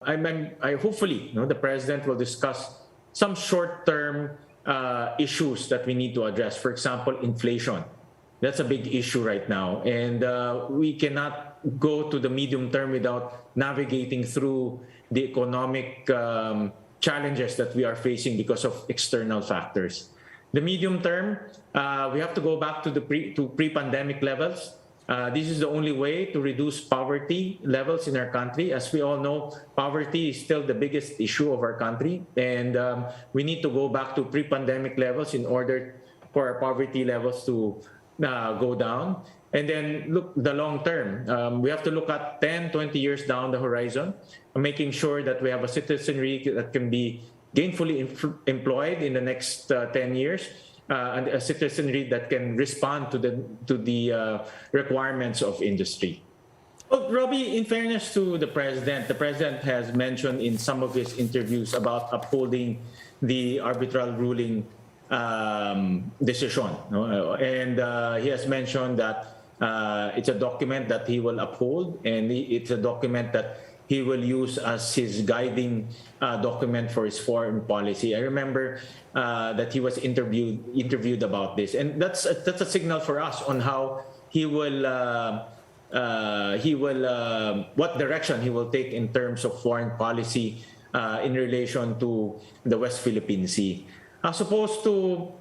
I hopefully, the president will discuss some short-term issues that we need to address. For example, inflation. That's a big issue right now, and we cannot go to the medium term without navigating through the economic challenges that we are facing because of external factors. The medium term, we have to go back to pre-pandemic levels. This is the only way to reduce poverty levels in our country. As we all know, poverty is still the biggest issue of our country, and we need to go back to pre-pandemic levels in order for our poverty levels to go down. And then look the long term. We have to look at 10, 20 years down the horizon, making sure that we have a citizenry that can be gainfully employed in the next 10 years, and a citizenry that can respond to the requirements of industry. Well, Robbie, in fairness to the president has mentioned in some of his interviews about upholding the arbitral ruling decision. And he has mentioned that it's a document that he will uphold, and it's a document that he will use as his guiding document for his foreign policy. I remember that he was interviewed about this, and that's a signal for us on how he will what direction he will take in terms of foreign policy in relation to the West Philippine Sea. As opposed to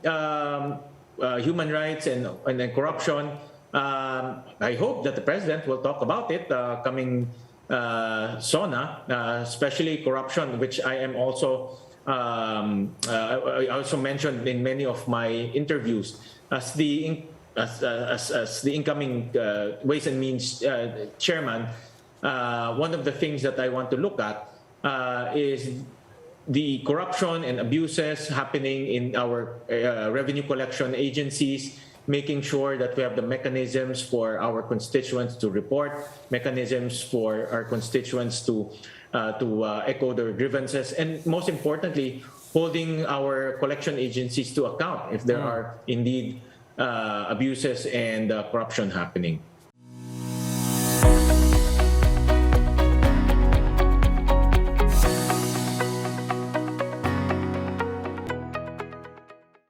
human rights and corruption, I hope that the president will talk about it coming SONA, especially corruption, which I am also I also mentioned in many of my interviews as the incoming Ways and Means chairman. One of the things that I want to look at is the corruption and abuses happening in our revenue collection agencies, making sure that we have the mechanisms for our constituents to report, mechanisms for our constituents to echo their grievances, and most importantly, holding our collection agencies to account if there are indeed abuses and corruption happening.